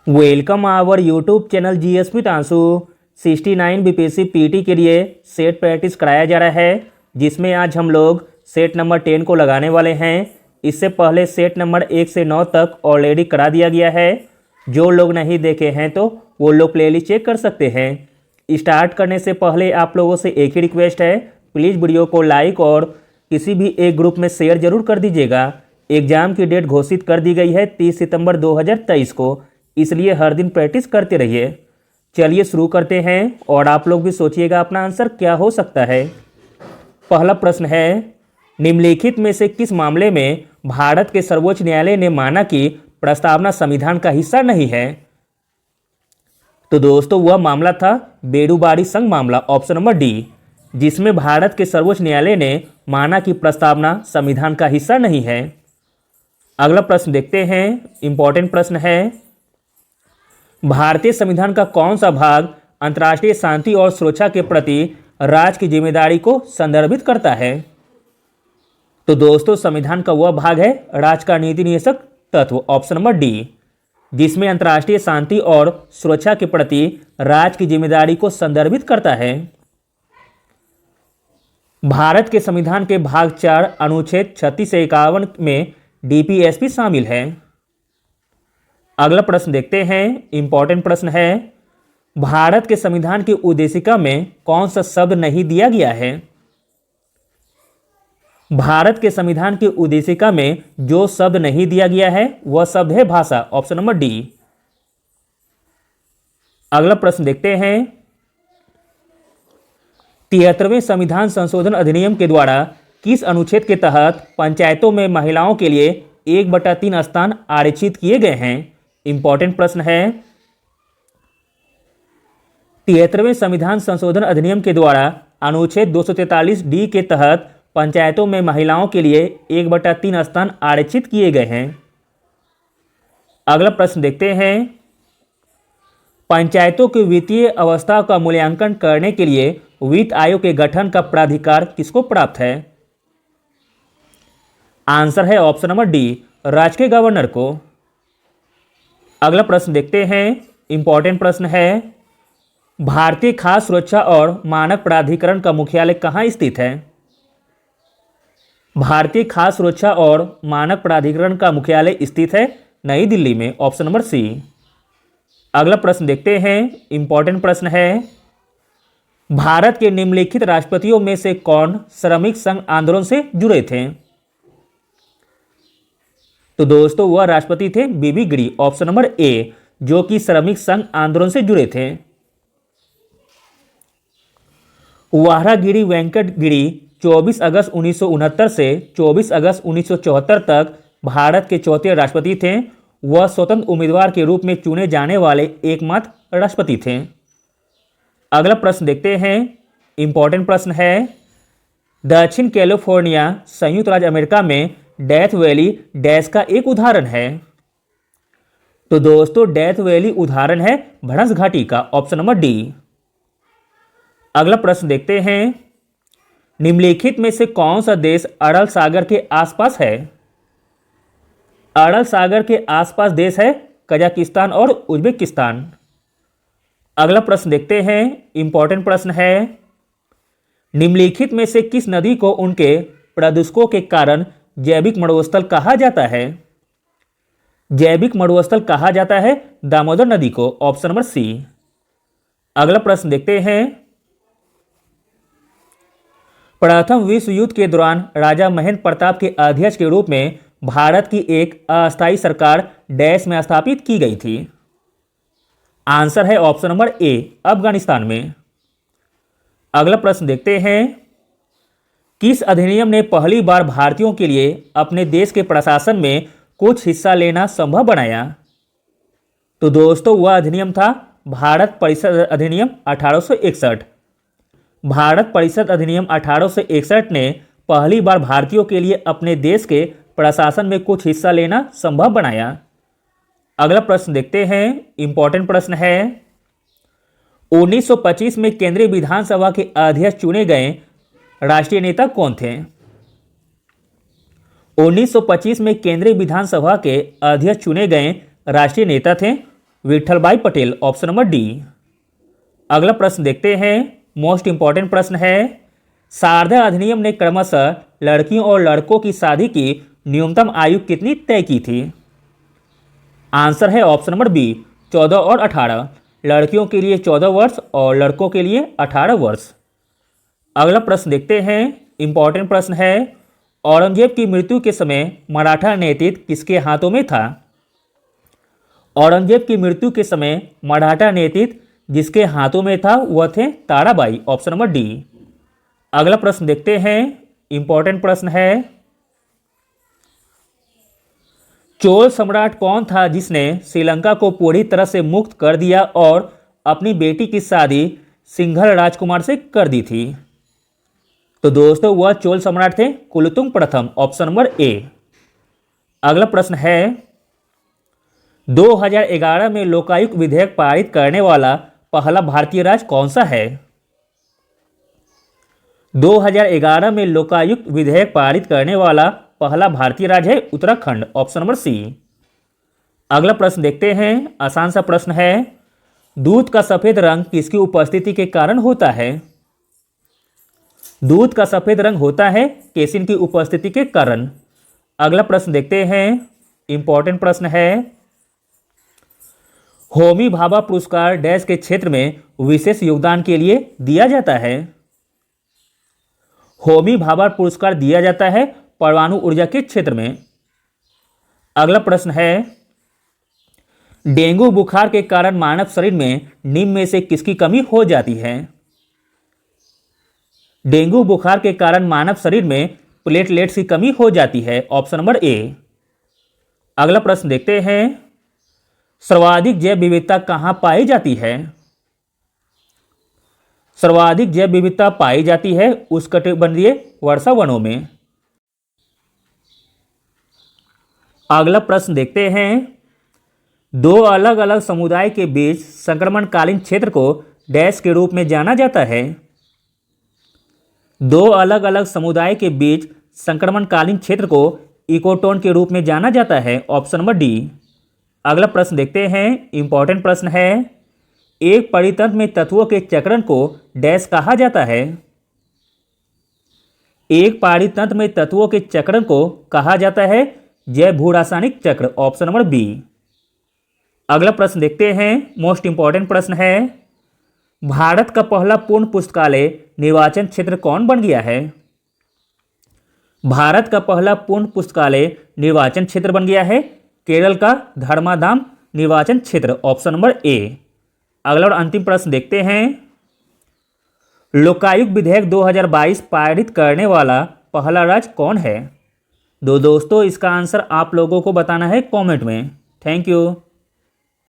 Welcome our YouTube channel GS with Ansu. 69 BPSC PT के लिए set practice कराया जा रहा है, जिसमें आज हम लोग सेट नंबर 10 को लगाने वाले हैं। इससे पहले सेट नंबर 1 से 9 तक ऑलरेडी करा दिया गया है। जो लोग नहीं देखे हैं तो वो लोग प्लेलिस्ट चेक कर सकते हैं। स्टार्ट करने से पहले आप लोगों से एक ही रिक्वेस्ट है, प्लीज़ वीडियो को लाइक और किसी भी एक ग्रुप में शेयर जरूर कर दीजिएगा। एग्ज़ाम की डेट घोषित कर दी गई है 30 सितंबर 2023 को, इसलिए हर दिन प्रैक्टिस करते रहिए। चलिए शुरू करते हैं और आप लोग भी सोचिएगा अपना आंसर क्या हो सकता है। पहला प्रश्न है, निम्नलिखित में से किस मामले में भारत के सर्वोच्च न्यायालय ने माना कि प्रस्तावना संविधान का हिस्सा नहीं है? तो दोस्तों वह मामला था बेडूबारी संघ मामला, ऑप्शन नंबर डी, जिसमें भारत के सर्वोच्च न्यायालय ने माना कि प्रस्तावना संविधान का हिस्सा नहीं है। अगला प्रश्न देखते हैं, इंपॉर्टेंट प्रश्न है, भारतीय संविधान का कौन सा भाग अंतर्राष्ट्रीय शांति और सुरक्षा के प्रति राज्य की जिम्मेदारी को संदर्भित करता है? तो दोस्तों संविधान का वह भाग है राज्य का नीति निदेशक तत्व, ऑप्शन नंबर डी, जिसमें अंतर्राष्ट्रीय शांति और सुरक्षा के प्रति राज्य की जिम्मेदारी को संदर्भित करता है। भारत के संविधान के भाग 4 अनुच्छेद 36 से 51 में डीपीएसपी शामिल है। अगला प्रश्न देखते हैं, इंपॉर्टेंट प्रश्न है, भारत के संविधान की उद्देशिका में कौन सा शब्द नहीं दिया गया है? भारत के संविधान की उद्देशिका में जो शब्द नहीं दिया गया है वह शब्द है भाषा, ऑप्शन नंबर डी। अगला प्रश्न देखते हैं, 73वें संविधान संशोधन अधिनियम के द्वारा किस अनुच्छेद के तहत पंचायतों में महिलाओं के लिए 1/3 स्थान आरक्षित किए गए हैं? इंपॉर्टेंट प्रश्न है, 73वें संविधान संशोधन अधिनियम के द्वारा अनुच्छेद 243 डी के तहत पंचायतों में महिलाओं के लिए 1/3 स्थान आरक्षित किए गए हैं। अगला प्रश्न देखते हैं, पंचायतों की वित्तीय अवस्था का मूल्यांकन करने के लिए वित्त आयोग के गठन का प्राधिकार किसको प्राप्त है? आंसर है ऑप्शन नंबर डी, राज्य के गवर्नर को। अगला प्रश्न देखते हैं, इंपॉर्टेंट प्रश्न है, भारतीय खाद्य सुरक्षा और मानक प्राधिकरण का मुख्यालय कहाँ स्थित है? भारतीय खाद्य सुरक्षा और मानक प्राधिकरण का मुख्यालय स्थित है नई दिल्ली में, ऑप्शन नंबर सी। अगला प्रश्न देखते हैं, इंपॉर्टेंट प्रश्न है, भारत के निम्नलिखित राष्ट्रपतियों में से कौन श्रमिक संघ आंदोलन से जुड़े थे? तो दोस्तों वह राष्ट्रपति थे बीबी गिरी, ऑप्शन नंबर ए, जो कि श्रमिक संघ आंदोलन से जुड़े थे। वारागिरी वेंकट गिरी 24 अगस्त 1969 से 24 अगस्त 1974 तक भारत के चौथे राष्ट्रपति थे। वह स्वतंत्र उम्मीदवार के रूप में चुने जाने वाले एकमात्र राष्ट्रपति थे। अगला प्रश्न देखते हैं, इंपॉर्टेंट प्रश्न है, दक्षिण कैलिफोर्निया संयुक्त राज्य अमेरिका में डेथ वैली डैश का एक उदाहरण है? तो दोस्तों डेथ वैली उदाहरण है भड़स घाटी का, ऑप्शन नंबर डी। अगला प्रश्न देखते हैं, निम्नलिखित में से कौन सा देश अरल सागर के आसपास है? अरल सागर के आसपास देश है कजाकिस्तान और उज्बेकिस्तान। अगला प्रश्न देखते हैं, इंपॉर्टेंट प्रश्न है, निम्नलिखित में से किस नदी को उनके प्रदूषकों के कारण जैविक मरुस्थल कहा जाता है? जैविक मरुस्थल कहा जाता है दामोदर नदी को, ऑप्शन नंबर सी। अगला प्रश्न देखते हैं, प्रथम विश्व युद्ध के दौरान राजा महेंद्र प्रताप के अध्यक्ष के रूप में भारत की एक अस्थायी सरकार डैश में स्थापित की गई थी? आंसर है ऑप्शन नंबर ए, अफगानिस्तान में। अगला प्रश्न देखते हैं, किस अधिनियम ने पहली बार भारतीयों के लिए अपने देश के प्रशासन में कुछ हिस्सा लेना संभव बनाया? तो दोस्तों वह अधिनियम था भारत परिषद अधिनियम 1861। भारत परिषद अधिनियम 1861 ने पहली बार भारतीयों के लिए अपने देश के प्रशासन में कुछ हिस्सा लेना संभव बनाया। अगला प्रश्न देखते हैं, इंपॉर्टेंट प्रश्न है, 1925 में केंद्रीय विधानसभा के अध्यक्ष चुने गए राष्ट्रीय नेता कौन थे? 1925 में केंद्रीय विधानसभा के अध्यक्ष चुने गए राष्ट्रीय नेता थे विठलभाई पटेल, ऑप्शन नंबर डी। अगला प्रश्न देखते हैं, मोस्ट इंपॉर्टेंट प्रश्न है, शारदा अधिनियम ने क्रमशः लड़कियों और लड़कों की शादी की न्यूनतम आयु कितनी तय की थी? आंसर है ऑप्शन नंबर बी, 14 और 18। लड़कियों के लिए 14 वर्ष और लड़कों के लिए 18 वर्ष। अगला प्रश्न देखते हैं, इंपॉर्टेंट प्रश्न है, औरंगजेब की मृत्यु के समय मराठा नेतृत्व किसके हाथों में था? औरंगजेब की मृत्यु के समय मराठा नेतृत्व जिसके हाथों में था वह थे ताराबाई, ऑप्शन नंबर डी। अगला प्रश्न देखते हैं, इंपॉर्टेंट प्रश्न है, चोल सम्राट कौन था जिसने श्रीलंका को पूरी तरह से मुक्त कर दिया और अपनी बेटी की शादी सिंघल राजकुमार से कर दी थी? तो दोस्तों वह चोल सम्राट थे कुलोत्तुंग प्रथम, ऑप्शन नंबर ए। अगला प्रश्न है, 2011 में लोकायुक्त विधेयक पारित करने वाला पहला भारतीय राज्य कौन सा है? 2011 में लोकायुक्त विधेयक पारित करने वाला पहला भारतीय राज्य है उत्तराखंड, ऑप्शन नंबर सी। अगला प्रश्न देखते हैं, आसान सा प्रश्न है, दूध का सफेद रंग किसकी उपस्थिति के कारण होता है? दूध का सफेद रंग होता है केसिन की उपस्थिति के कारण। अगला प्रश्न देखते हैं, इंपॉर्टेंट प्रश्न है, होमी भाभा पुरस्कार डैश के क्षेत्र में विशेष योगदान के लिए दिया जाता है? होमी भाभा पुरस्कार दिया जाता है परमाणु ऊर्जा के क्षेत्र में। अगला प्रश्न है, डेंगू बुखार के कारण मानव शरीर में निम्न में से किसकी कमी हो जाती है? डेंगू बुखार के कारण मानव शरीर में प्लेटलेट्स की कमी हो जाती है, ऑप्शन नंबर ए। अगला प्रश्न देखते हैं, सर्वाधिक जैव विविधता कहां पाई जाती है? सर्वाधिक जैव विविधता पाई जाती है उष्णकटिबंधीय वर्षा वनों में। अगला प्रश्न देखते हैं, दो अलग अलग समुदाय के बीच संक्रमणकालीन क्षेत्र को डैश के रूप में जाना जाता है? दो अलग अलग समुदाय के बीच संक्रमणकालीन क्षेत्र को इकोटोन के रूप में जाना जाता है, ऑप्शन नंबर डी। अगला प्रश्न देखते हैं, इंपॉर्टेंट प्रश्न है, एक परितंत्र में तत्वों के चक्रण को डैश कहा जाता है? एक परितंत्र में तत्वों के चक्रण को कहा जाता है जैव भू रासायनिक चक्र, ऑप्शन नंबर बी। अगला प्रश्न देखते हैं, मोस्ट इंपॉर्टेंट प्रश्न है, भारत का पहला पूर्ण पुस्तकालय निर्वाचन क्षेत्र कौन बन गया है? भारत का पहला पूर्ण पुस्तकालय निर्वाचन क्षेत्र बन गया है केरल का धर्माधाम निर्वाचन क्षेत्र, ऑप्शन नंबर ए। अगला और अंतिम प्रश्न देखते हैं, लोकायुक्त विधेयक 2022 पारित करने वाला पहला राज्य कौन है? दोस्तों इसका आंसर आप लोगों को बताना है कमेंट में। Thank you.